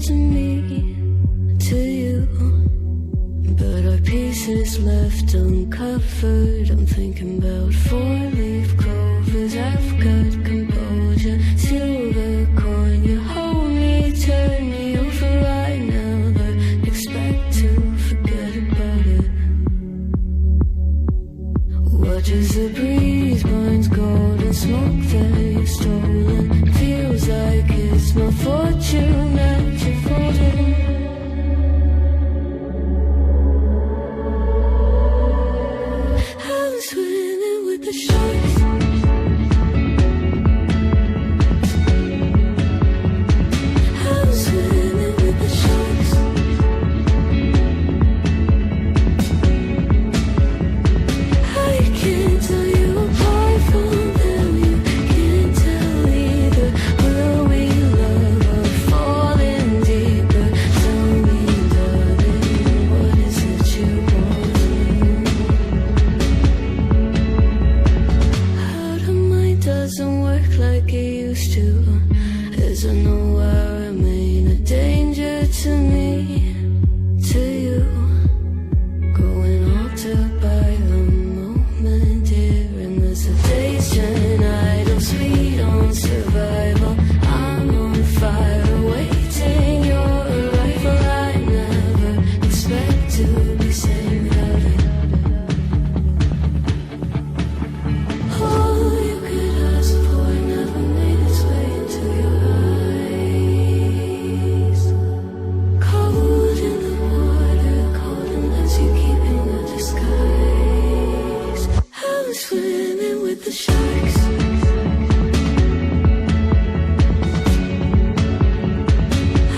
to me, to you. But our pieces left uncovered. I'm thinking about four-leaf clovers. I've got composure, silver coin. You hold me, turn me over right now, but expect to forget about it. Watch as the breeze burns golden smoke that you've stolen. Feels like it's my fortune that you're folding. I'm swimming with the sharks. I'm swimming with the sharks. I can't tell you apart from them. You can't tell either. Will we love or falling deeper? Tell me, darling, what is it you want? Out of mind doesn't work like it used to. As I know I remain a danger to me, to you. Going altered by the moment, dear. And as the days turn idle, sweet on survival, I'm on fire, waiting your arrival. I never expect to be saved without it. All you could ask for never made its way into your eyes. Cold in the water, cold unless you keep in a disguise. I'm swimming with the sharks.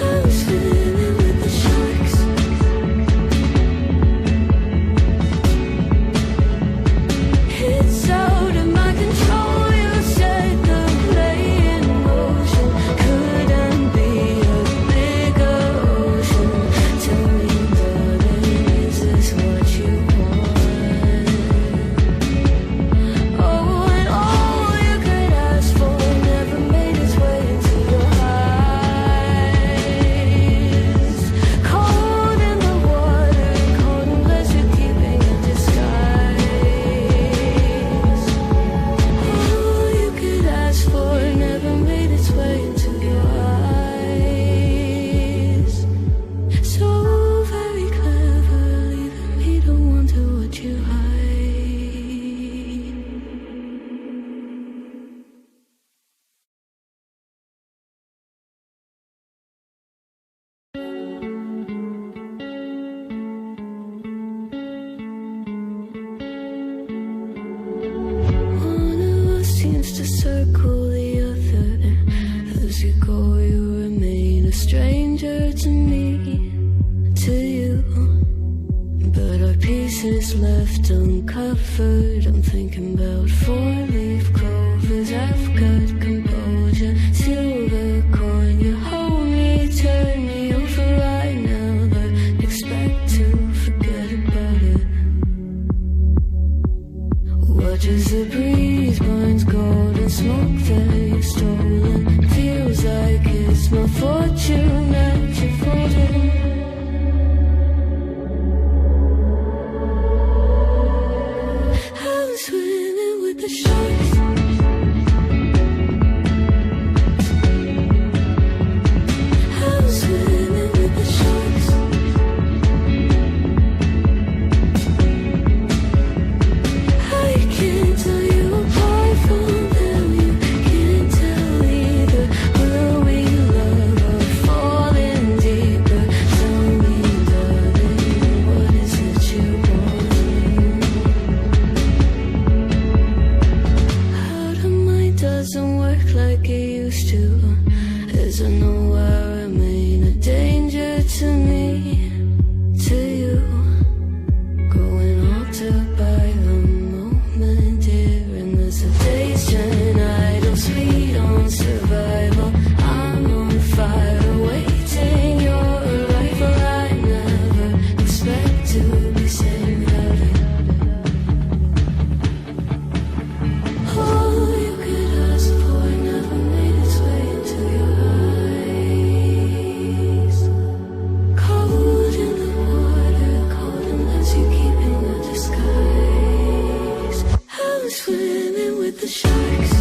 I'm swimming with the sharks. It's out of my control. You set the play in motion. Couldn't be a bigger ocean. Tell me, darling, is this what you want? Oh, and all you could ask for never made its way into your eyes. Cold in the water, cold unless you're keeping a disguise. All you could ask for never made its way into your eyes. So very clever, leaving me to wonder what you hide. One of us seems to circle the other. As you go, you remain a stranger to me, to you. But our pieces left uncovered. I'm thinking about four-leaf clovers. I've got composure, silver coin. You hold me, turn me over right now, but expect to forget about it. Watch as the breeze burns golden smoke that you've stolen. Feels like it's my fortune that you're folding. I'm swimming with the sharks. the sharks